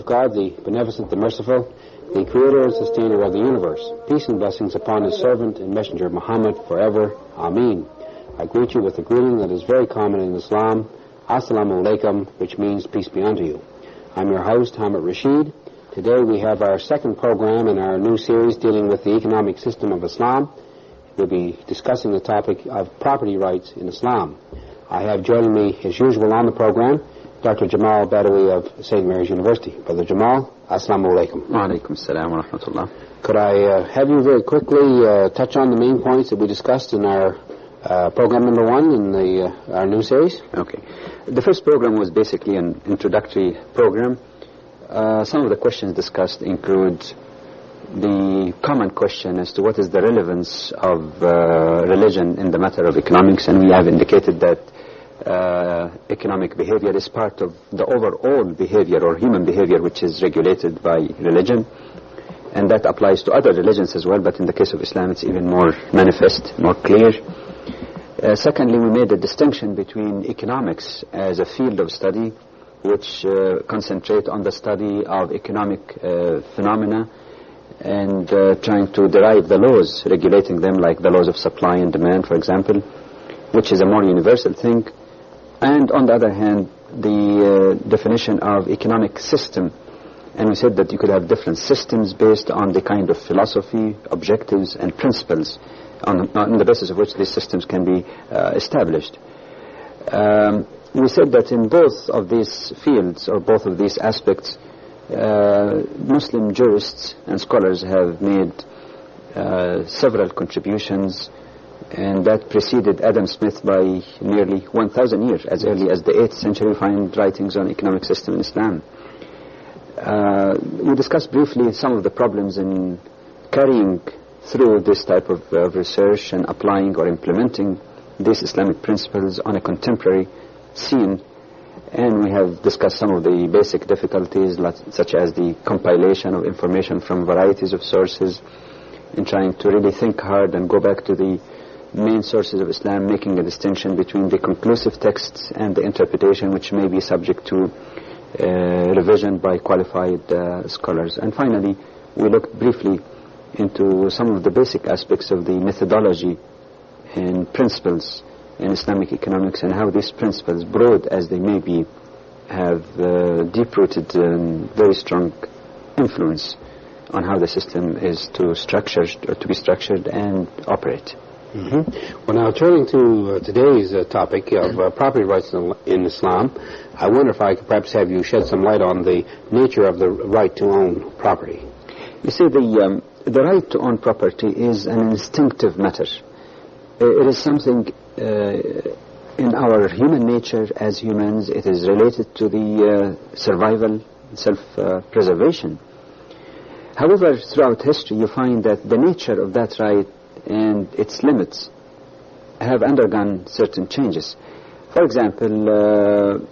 God, the beneficent, the merciful, the creator and sustainer of the universe. Peace and blessings upon his servant and messenger Muhammad forever. Ameen. I greet you with a greeting that is very common in Islam, Assalamu alaikum, which means peace be unto you. I'm your host, Hamid Rashid. Today we have our second program in our new series dealing with the economic system of Islam. We'll be discussing the topic of property rights in Islam. I have joining me, as usual, on the program, Dr. Jamal Badawi of St. Mary's University. Brother Jamal, Assalamu alaikum. Wa alaikum assalam wa rahmatullah. Could I have you very quickly touch on the main points that we discussed in our program number 1 in our new series? Okay. The first program was basically an introductory program. Some of the questions discussed include the common question as to what is the relevance of religion in the matter of economics, and we have indicated that economic behavior is part of the overall behavior or human behavior which is regulated by religion, and that applies to other religions as well, but in the case of Islam it's even more manifest, more clear. Secondly, we made a distinction between economics as a field of study which concentrate on the study of economic phenomena and trying to derive the laws regulating them, like the laws of supply and demand, for example, which is a more universal thing. And on the other hand, the definition of economic system. And we said that you could have different systems based on the kind of philosophy, objectives, and principles on the basis of which these systems can be established. We said that in both of these fields, or both of these aspects, Muslim jurists and scholars have made several contributions, and that preceded Adam Smith by nearly 1,000 years. As early as the 8th century, we find writings on economic system in Islam. We discussed briefly some of the problems in carrying through this type of research and applying or implementing these Islamic principles on a contemporary scene. And we have discussed some of the basic difficulties, such as the compilation of information from varieties of sources, in trying to really think hard and go back to the main sources of Islam, making a distinction between the conclusive texts and the interpretation, which may be subject to revision by qualified scholars. And finally, we looked briefly into some of the basic aspects of the methodology and principles in Islamic economics, and how these principles, broad as they may be, have deep-rooted and very strong influence on how the system is to be structured and operate. Mm-hmm. Well, now turning to today's topic of property rights in Islam, I wonder if I could perhaps have you shed some light on the nature of the right to own property. You see, the right to own property is an instinctive matter. It is something in our human nature as humans. It is related to the survival, self-preservation. However, throughout history, you find that the nature of that right and its limits have undergone certain changes. For example,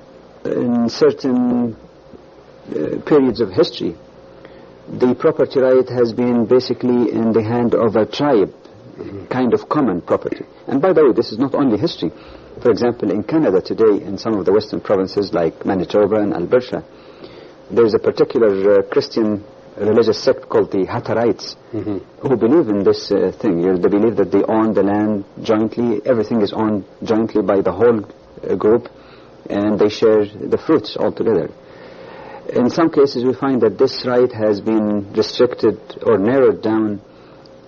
in certain periods of history, the property right has been basically in the hand of a tribe, kind of common property. And by the way, this is not only history. For example, in Canada today, in some of the western provinces like Manitoba and Alberta, there is a particular Christian religious sect called the Hatterites, who believe in this thing. They believe that they own the land jointly. Everything is owned jointly by the whole group, and they share the fruits all together. In some cases, we find that this right has been restricted or narrowed down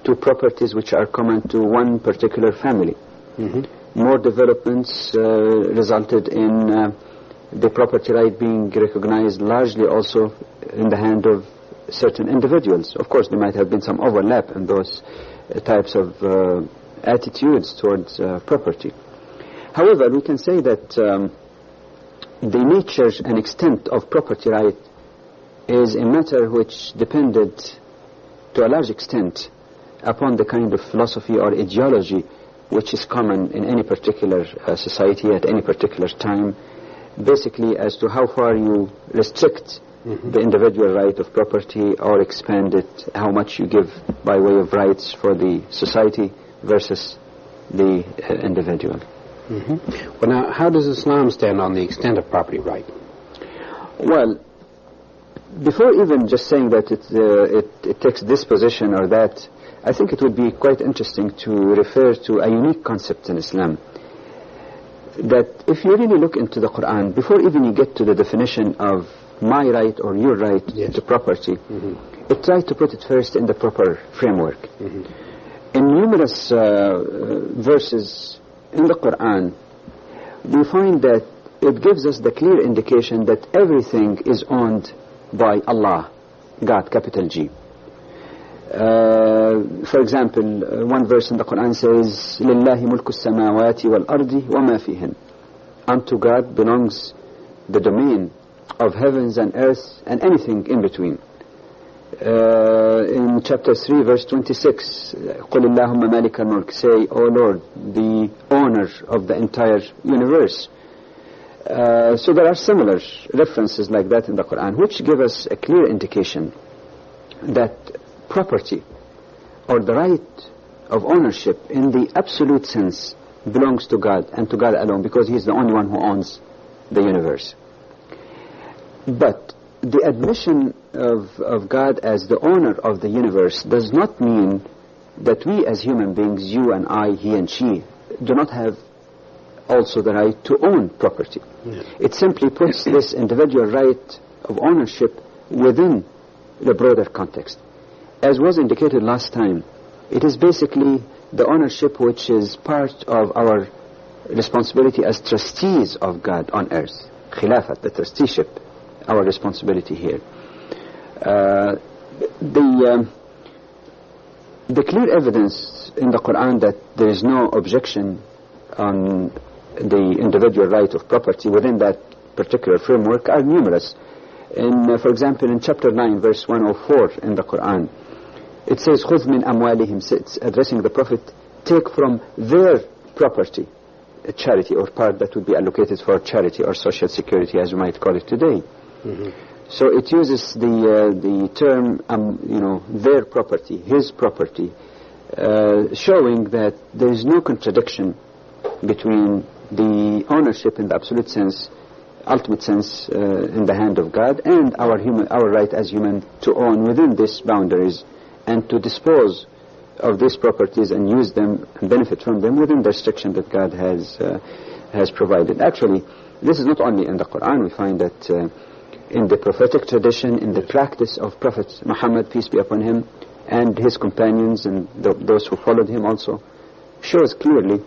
to properties which are common to one particular family. More developments resulted in the property right being recognized largely also in the hand of certain individuals. Of course, there might have been some overlap in those types of attitudes towards property. However, we can say that the nature and extent of property right is a matter which depended to a large extent upon the kind of philosophy or ideology which is common in any particular society at any particular time, basically as to how far you restrict the individual right of property or expand it, how much you give by way of rights for the society versus the individual. Well, now, how does Islam stand on the extent of property right? Well, before even just saying that it takes this position or that, I think it would be quite interesting to refer to a unique concept in Islam. That if you really look into the Quran, before even you get to the definition of my right or your right to property, it tries to put it first in the proper framework. In numerous verses in the Quran, we find that it gives us the clear indication that everything is owned by Allah, God, capital G. For example, one verse in the Quran says, لِلَّهِ مُلْكُ السَّمَاوَاتِ وَالْأَرْضِ وَمَا فِيهِنْ. Unto God belongs the domain of heavens and earth and anything in between. In chapter 3, verse 26, قُلِ اللَّهُمَّ مَالِكَ الْمُلْكِ. Say, O Lord, the owner of the entire universe. So there are similar references like that in the Quran, which give us a clear indication that property or the right of ownership in the absolute sense belongs to God and to God alone, because He is the only one who owns the universe. But the admission of God as the owner of the universe does not mean that we as human beings, you and I, he and she, do not have also the right to own property. It simply puts this individual right of ownership within the broader context. As was indicated last time, it is basically the ownership which is part of our responsibility as trustees of God on earth. Khilafat, the trusteeship, our responsibility here. The clear evidence in the Quran that there is no objection on the individual right of property within that particular framework are numerous. For example, in chapter 9, verse 104 in the Quran, it says, خُذْ مِنْ أَمْوَالِهِمْ. It's addressing the Prophet, take from their property, a charity or part that would be allocated for charity or social security, as you might call it today. So it uses the term, their property, his property, showing that there is no contradiction between the ownership in the absolute sense, ultimate sense, in the hand of God, and our right as human to own within these boundaries and to dispose of these properties and use them and benefit from them within the restriction that God has provided. Actually, this is not only in the Quran. We find that in the prophetic tradition, in the practice of Prophet Muhammad, peace be upon him, and his companions and those who followed him also, shows clearly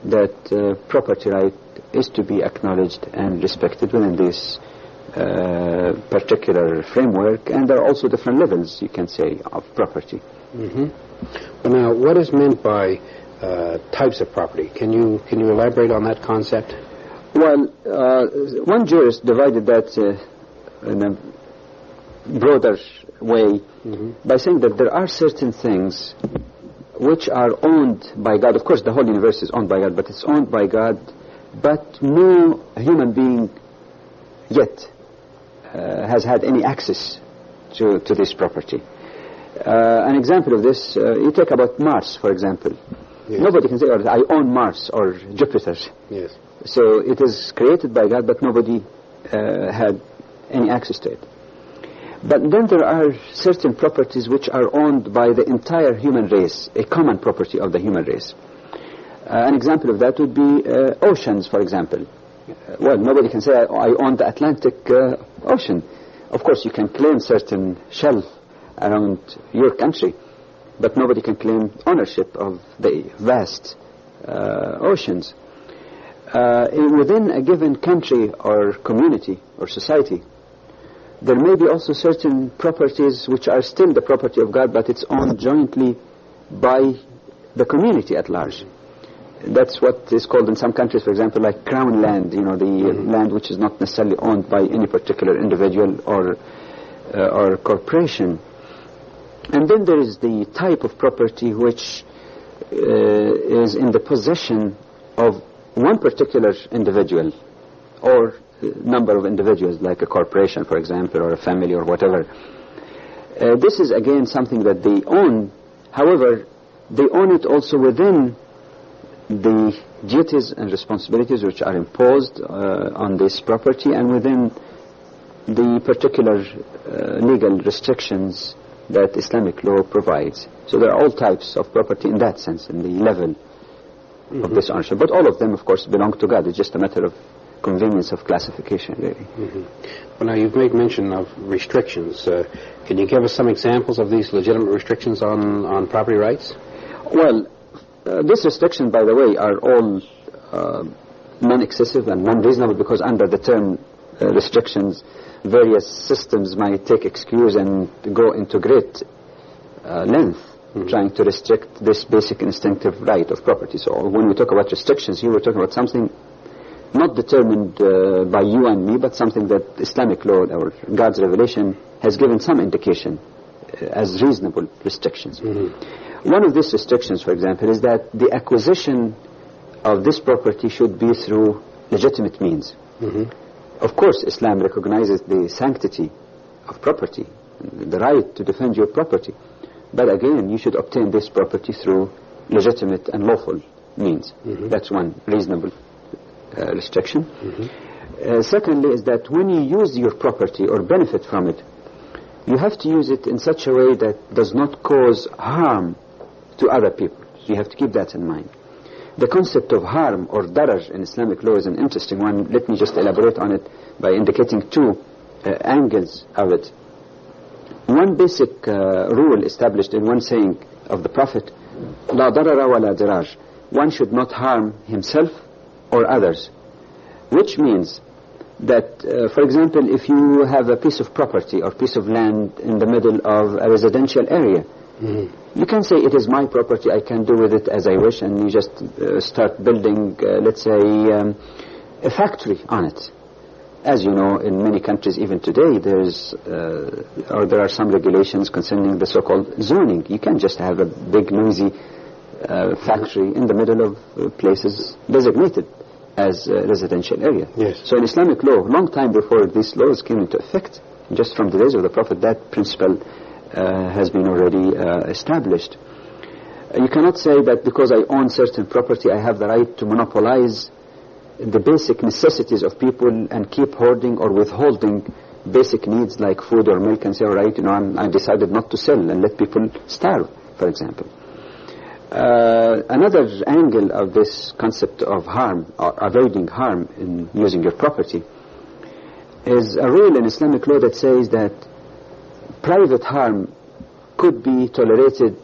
that property right is to be acknowledged and respected within this particular framework, and there are also different levels, you can say, of property. Well, now, what is meant by types of property? Can you elaborate on that concept? Well, one jurist divided that in a broader way by saying that there are certain things which are owned by God. Of course, the whole universe is owned by God, but it's owned by God, but no human being yet has had any access to this property. An example of this, you take about Mars, for example. Yes. Nobody can say, I own Mars or Jupiter. Yes. So it is created by God, but nobody had any access to it. But then there are certain properties which are owned by the entire human race, a common property of the human race. An example of that would be oceans, for example. Well, nobody can say, I own the Atlantic Ocean. Of course, you can claim certain shelf around your country, but nobody can claim ownership of the vast oceans. Within a given country or community or society, there may be also certain properties which are still the property of God, but it's owned jointly by the community at large. That's what is called in some countries, for example, like crown land, the land which is not necessarily owned by any particular individual or corporation. And then there is the type of property which is in the possession of one particular individual or number of individuals, like a corporation, for example, or a family or whatever. This is again something that they own. However, they own it also within the duties and responsibilities which are imposed on this property and within the particular legal restrictions that Islamic law provides. So there are all types of property in that sense, in the level of this ownership. But all of them, of course, belong to God. It's just a matter of convenience of classification, really. Well, now you've made mention of restrictions. Can you give us some examples of these legitimate restrictions on property rights? Well, these restrictions, by the way, are all non-excessive and non-reasonable, because under the term restrictions, various systems might take excuse and go into great length trying to restrict this basic instinctive right of property. So when we talk about restrictions here, we're talking about something not determined by you and me, but something that Islamic law or God's revelation has given some indication as reasonable restrictions. One of these restrictions, for example, is that the acquisition of this property should be through legitimate means. Of course, Islam recognizes the sanctity of property, the right to defend your property. But again, you should obtain this property through legitimate and lawful means. That's one reasonable restriction. Secondly is that when you use your property or benefit from it, you have to use it in such a way that does not cause harm to other people. You have to keep that in mind. The concept of harm or darar in Islamic law is an interesting one. Let me just elaborate on it by indicating two angles of it. One basic rule established in one saying of the Prophet, La darara wa la dirar. One should not harm himself or others. Which means that, for example, if you have a piece of property or piece of land in the middle of a residential area, you can say it is my property, I can do with it as I wish, and you just start building, let's say, a factory on it. As you know, in many countries even today, there are some regulations concerning the so-called zoning. You can't just have a big noisy factory in the middle of places designated as a residential area. So in Islamic law, long time before these laws came into effect, just from the days of the Prophet, that principle has been already established. You cannot say that because I own certain property, I have the right to monopolize the basic necessities of people and keep hoarding or withholding basic needs like food or milk and say, all right, I decided not to sell and let people starve, for example. Another angle of this concept of harm or avoiding harm in using your property is a rule in Islamic law that says that private harm could be tolerated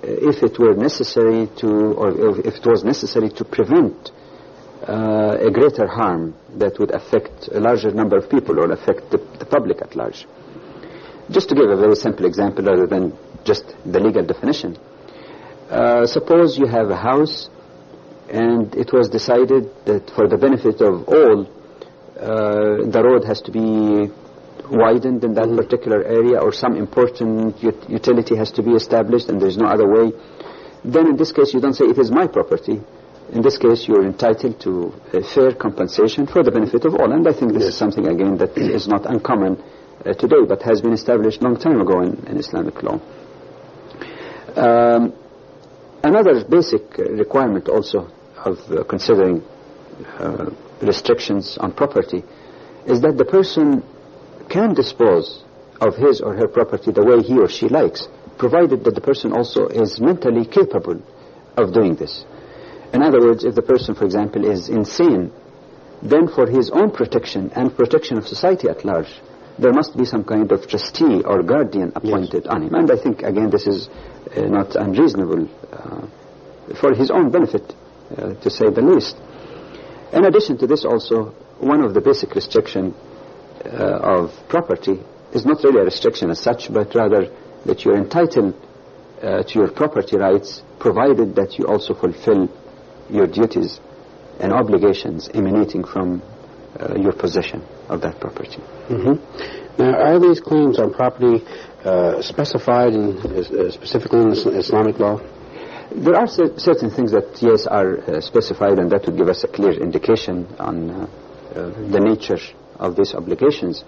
if it were necessary to, or if it was necessary to prevent a greater harm that would affect a larger number of people or affect the public at large. Just to give a very simple example rather than just the legal definition. Suppose you have a house and it was decided that for the benefit of all, the road has to be widened in that particular area, or some important utility has to be established and there's no other way. Then in this case you don't say it is my property. In this case you're entitled to a fair compensation for the benefit of all. And I think this is something again that is not uncommon today, but has been established long time ago in Islamic law. Another basic requirement also of considering restrictions on property is that the person can dispose of his or her property the way he or she likes, provided that the person also is mentally capable of doing this. In other words, if the person, for example, is insane, then for his own protection and protection of society at large, there must be some kind of trustee or guardian appointed on him. And I think, again, this is not unreasonable for his own benefit, to say the least. In addition to this also, one of the basic restrictions of property is not really a restriction as such, but rather that you're entitled to your property rights, provided that you also fulfill your duties and obligations emanating from your possession of that property. Now, are these claims on property specified specifically in Islamic law? There are certain things that, yes, are specified, and that would give us a clear indication on the nature of these obligations.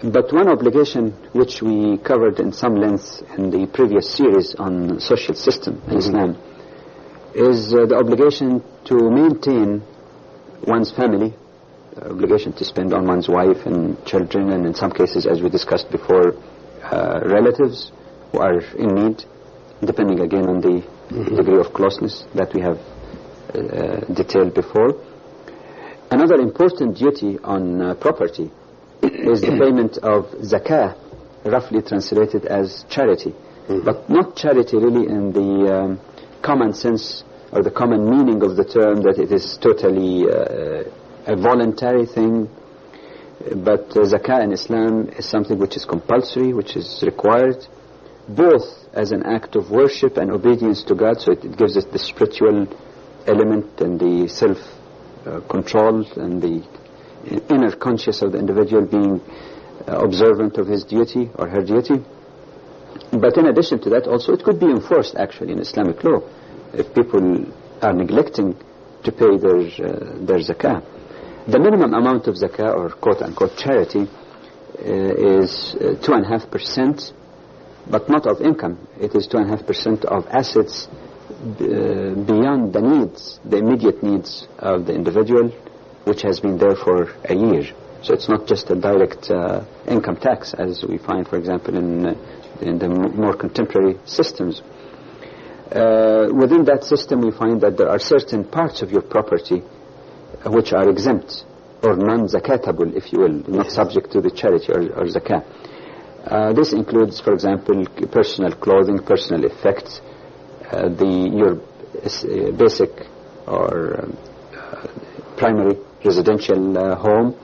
But one obligation which we covered in some length in the previous series on social system in Islam is the obligation to maintain one's family, obligation to spend on one's wife and children, and in some cases, as we discussed before, relatives who are in need, depending again on the degree of closeness that we have detailed before. Another important duty on property is the payment of zakah, roughly translated as charity, but not charity really in the common sense or the common meaning of the term, that it is totally a voluntary thing. But zakah in Islam is something which is compulsory, which is required, both as an act of worship and obedience to God, so it gives us the spiritual element and the self-control and the inner conscious of the individual being observant of his duty or her duty. But in addition to that, also it could be enforced actually in Islamic law if people are neglecting to pay their zakah. The minimum amount of zakah, or quote-unquote charity, is 2.5%, but not of income. It is 2.5% of assets beyond the needs, the immediate needs of the individual, which has been there for a year. So it's not just a direct income tax, as we find, for example, in the more contemporary systems. Within that system, we find that there are certain parts of your property which are exempt or non-zakatable, if you will, not subject to the charity or zakah. This includes, for example, personal clothing, personal effects, your basic or primary residential home,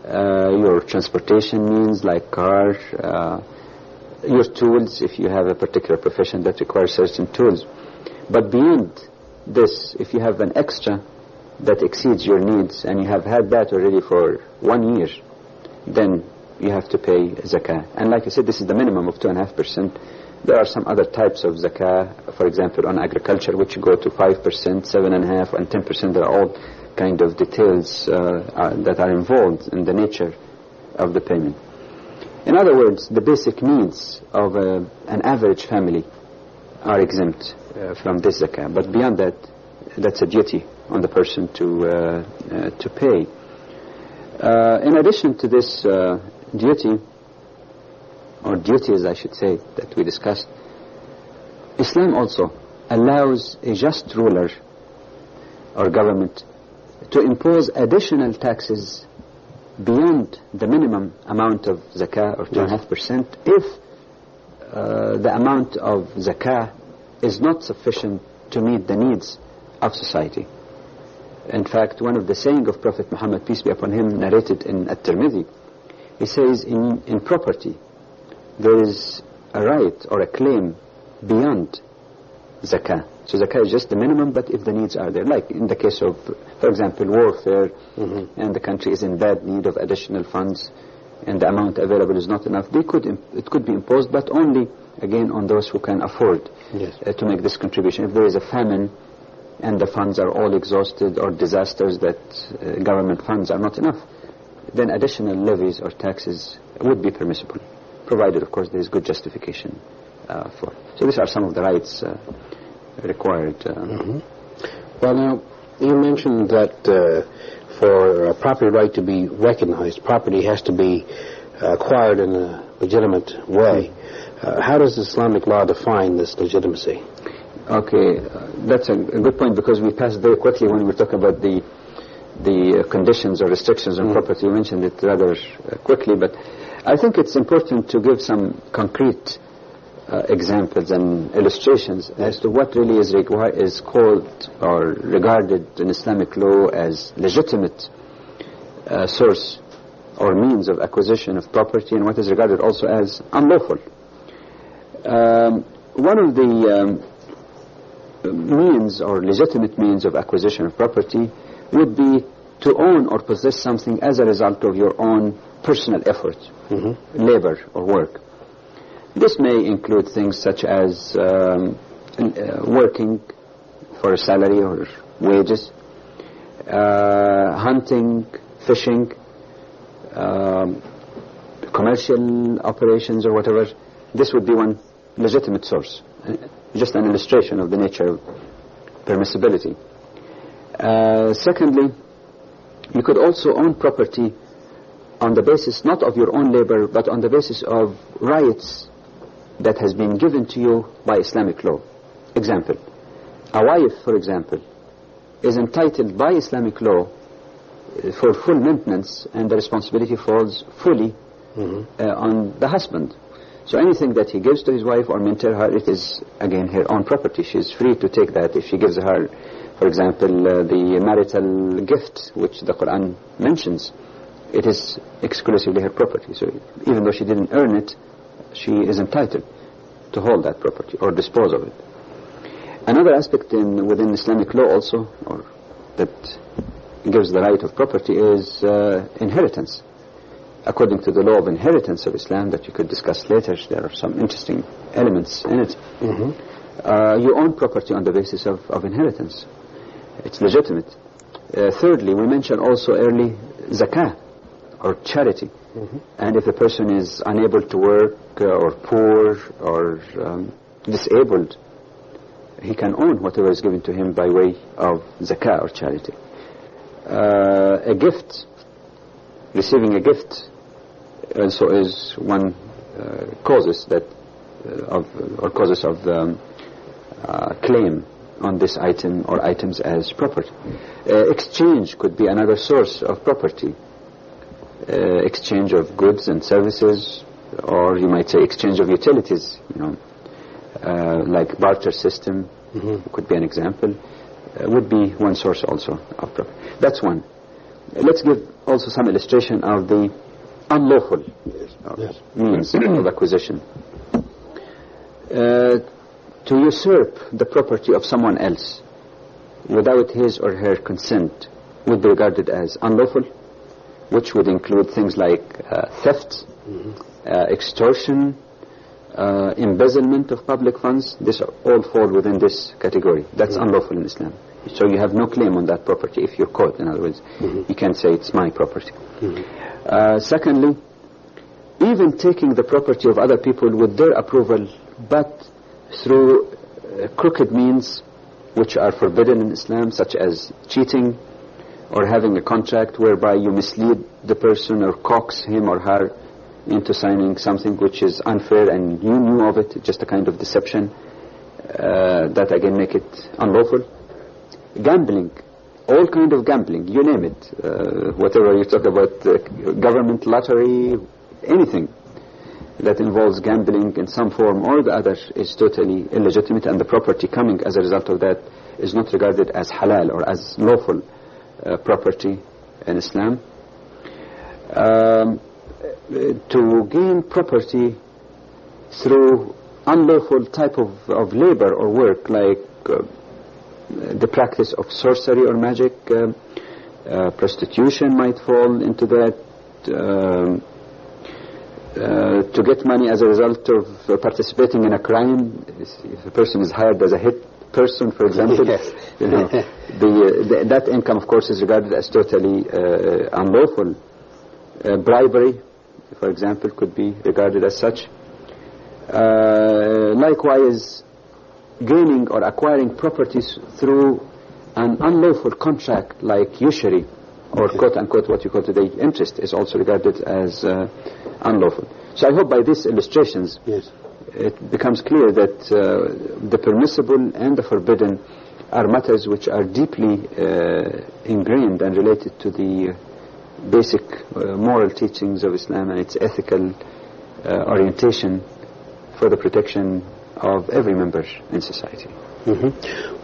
your transportation means like car, your tools, if you have a particular profession that requires certain tools. But beyond this, if you have an extra that exceeds your needs, and you have had that already for 1 year, then you have to pay zakah. And like I said, this is the minimum of 2.5%. There are some other types of zakah, for example, on agriculture, which go to 5%, 7.5%, and 10%. There are all kind of details that are involved in the nature of the payment. In other words, the basic needs of an average family are exempt from this zakah. But beyond that, that's a duty on the person to pay. In addition to this duty, or duties I should say, that we discussed, Islam also allows a just ruler or government to impose additional taxes beyond the minimum amount of zakah, or 2.5%, if the amount of zakah is not sufficient to meet the needs of society. In fact, one of the saying of Prophet Muhammad, peace be upon him, narrated in At-Tirmidhi, he says, in property there is a right or a claim beyond zakah. So zakah is just the minimum, but if the needs are there, like in the case of, for example, warfare, and the country is in bad need of additional funds, and the amount available is not enough, it could be imposed, but only, again, on those who can afford to make this contribution. If there is a famine, and the funds are all exhausted, or disasters that government funds are not enough, then additional levies or taxes would be permissible, provided, of course, there is good justification for it. So these are some of the rights required. Well, now, you mentioned that for a property right to be recognized, property has to be acquired in a legitimate way. How does Islamic law define this legitimacy? Okay, that's a good point, because we passed very quickly when we talk about the conditions or restrictions on property. We mentioned it rather quickly, but I think it's important to give some concrete examples and illustrations as to what really is called or regarded in Islamic law as legitimate source or means of acquisition of property, and what is regarded also as unlawful. One of the means or legitimate means of acquisition of property would be to own or possess something as a result of your own personal effort, labor or work. This may include things such as working for a salary or wages, hunting, fishing, commercial operations or whatever. This would be one legitimate source. Just an illustration of the nature of permissibility. Secondly, you could also own property on the basis not of your own labor, but on the basis of rights that has been given to you by Islamic law. Example, a wife, for example, is entitled by Islamic law for full maintenance, and the responsibility falls fully on the husband. So anything that he gives to his wife or mentor her, it is again her own property. She is free to take that. If she gives her, for example, the marital gift, which the Quran mentions, it is exclusively her property. So even though she didn't earn it, she is entitled to hold that property or dispose of it. Another aspect within Islamic law also, or that gives the right of property, is inheritance. According to the law of inheritance of Islam that you could discuss later, there are some interesting elements in it. You own property on the basis of inheritance. It's legitimate. Thirdly, we mentioned also early zakah or charity. And if a person is unable to work or poor or disabled, he can own whatever is given to him by way of zakah or charity. A gift, receiving a gift, also is one causes of claim on this item or items as property. Exchange could be another source of property. Exchange of goods and services, or you might say exchange of utilities, like barter system could be an example, would be one source also of property. That's one. Let's give also some illustration of the unlawful means of acquisition. To usurp the property of someone else without his or her consent would be regarded as unlawful, which would include things like theft, extortion, embezzlement of public funds. This all fall within this category. That's unlawful in Islam. So you have no claim on that property if you're caught. In other words, you can't say it's my property. Secondly, even taking the property of other people with their approval, but through crooked means which are forbidden in Islam, such as cheating or having a contract whereby you mislead the person or coax him or her into signing something which is unfair and you knew of it, just a kind of deception, that again make it unlawful. Gambling, all kind of gambling, you name it, whatever you talk about, government lottery, anything that involves gambling in some form or the other is totally illegitimate, and the property coming as a result of that is not regarded as halal or as lawful property in Islam. To gain property through unlawful type of labor or work, like the practice of sorcery or magic, prostitution might fall into that. To get money as a result of participating in a crime, if a person is hired as a hit person, for example, that income, of course, is regarded as totally unlawful. Bribery, for example, could be regarded as such. Likewise, gaining or acquiring properties through an unlawful contract like usury, or quote-unquote what you call today interest, is also regarded as unlawful. So I hope by these illustrations it becomes clear that the permissible and the forbidden are matters which are deeply ingrained and related to the basic moral teachings of Islam and its ethical orientation for the protection of every member in society. Well,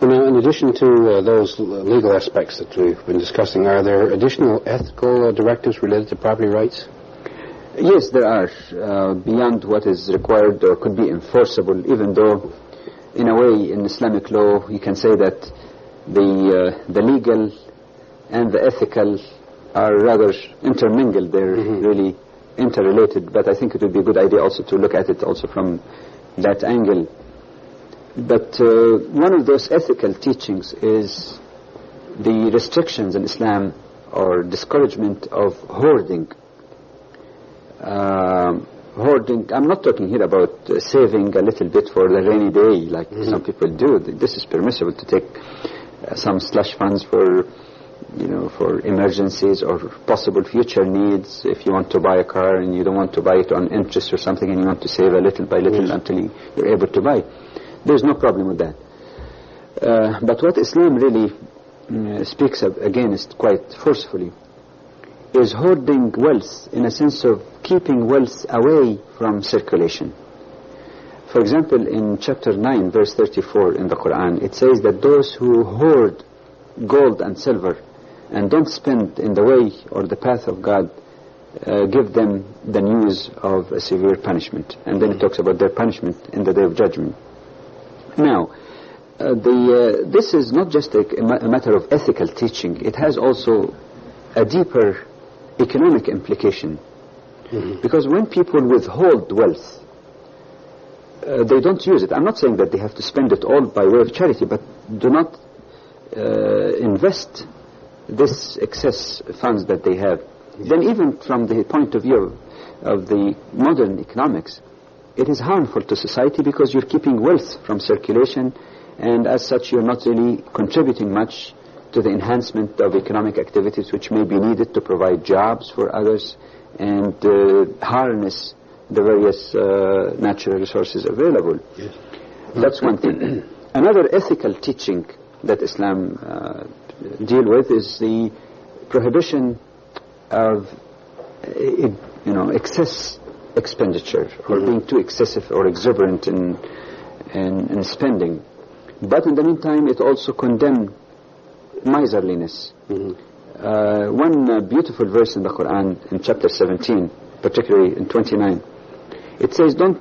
now, in addition to those legal aspects that we've been discussing, are there additional ethical directives related to property rights? Yes, there are, beyond what is required or could be enforceable, even though in a way, in Islamic law, you can say that the legal and the ethical are rather intermingled. They're really interrelated, but I think it would be a good idea also to look at it also from that angle. But one of those ethical teachings is the restrictions in Islam or discouragement of hoarding. Hoarding, I'm not talking here about saving a little bit for the rainy day like some people do. This is permissible to take some slush funds for emergencies or possible future needs. If you want to buy a car and you don't want to buy it on interest or something and you want to save a little by little until you're able to buy, there's no problem with that. But what Islam really speaks against quite forcefully is hoarding wealth in a sense of keeping wealth away from circulation. For example, in chapter 9, verse 34 in the Quran, it says that those who hoard gold and silver and don't spend in the way or the path of God, give them the news of a severe punishment. And then it talks about their punishment in the Day of Judgment. Now, this is not just a matter of ethical teaching. It has also a deeper economic implication. Because when people withhold wealth, they don't use it. I'm not saying that they have to spend it all by way of charity, but do not invest this excess funds that they have. Then even from the point of view of the modern economics, it is harmful to society because you're keeping wealth from circulation, and as such you're not really contributing much to the enhancement of economic activities which may be needed to provide jobs for others and harness the various natural resources available. Yes. That's one thing. Another ethical teaching that Islam deal with is the prohibition of excess expenditure or being too excessive or exuberant in spending. But in the meantime, it also condemns miserliness. One beautiful verse in the Quran, in chapter 17, particularly in 29, it says, don't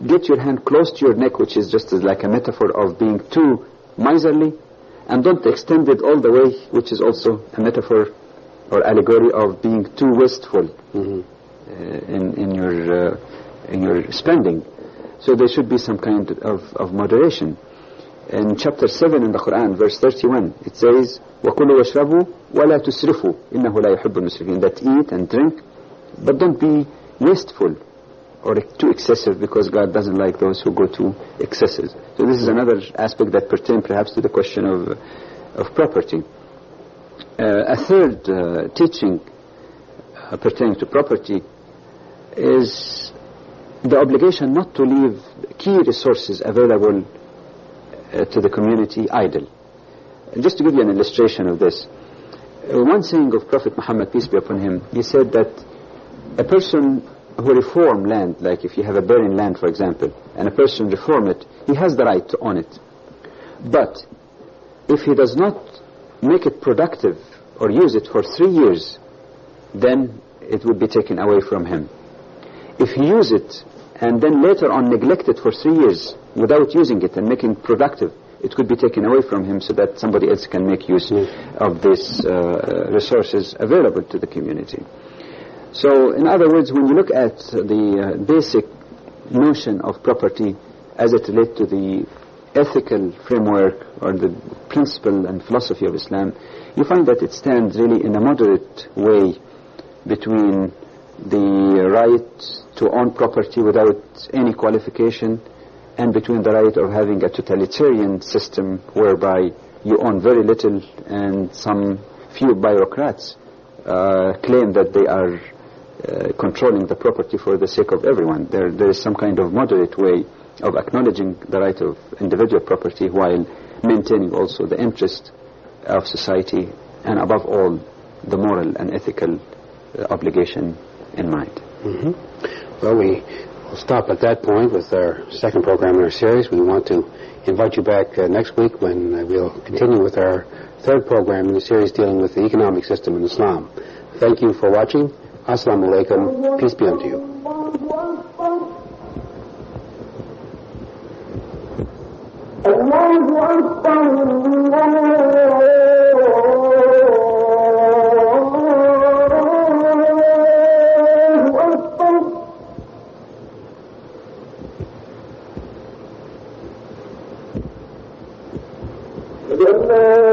get your hand close to your neck, which is just like a metaphor of being too miserly, and don't extend it all the way, which is also a metaphor or allegory of being too wasteful in your spending. So there should be some kind of moderation. In chapter 7 in the Quran, verse 31, it says, وَكُلُوا وَاشْرَبُوا وَلَا تُسْرِفُوا إِنَّهُ لَا يُحِبُّ الْمُسْرِفِينَ. That eat and drink, but don't be wasteful or too excessive, because God doesn't like those who go to excesses. So this is another aspect that pertains perhaps to the question of property. A third teaching pertaining to property is the obligation not to leave key resources available to the community idle. Just to give you an illustration of this, one saying of Prophet Muhammad, peace be upon him, he said that a person who reform land, like if you have a barren land, for example, and a person reform it, he has the right to own it. But if he does not make it productive or use it for 3 years, then it would be taken away from him. If he use it and then later on neglect it for 3 years without using it and making it productive, it could be taken away from him so that somebody else can make use of these resources available to the community. So, in other words, when you look at the basic notion of property as it relates to the ethical framework or the principle and philosophy of Islam, you find that it stands really in a moderate way between the right to own property without any qualification and between the right of having a totalitarian system whereby you own very little and some few bureaucrats claim that they are controlling the property for the sake of everyone. There is some kind of moderate way of acknowledging the right of individual property while maintaining also the interest of society and above all the moral and ethical obligation in mind. Well, we will stop at that point with our second program in our series. We want to invite you back next week when we'll continue with our third program in the series dealing with the economic system in Islam. Thank you for watching. Assalamu alaikum. Peace be unto you. جنات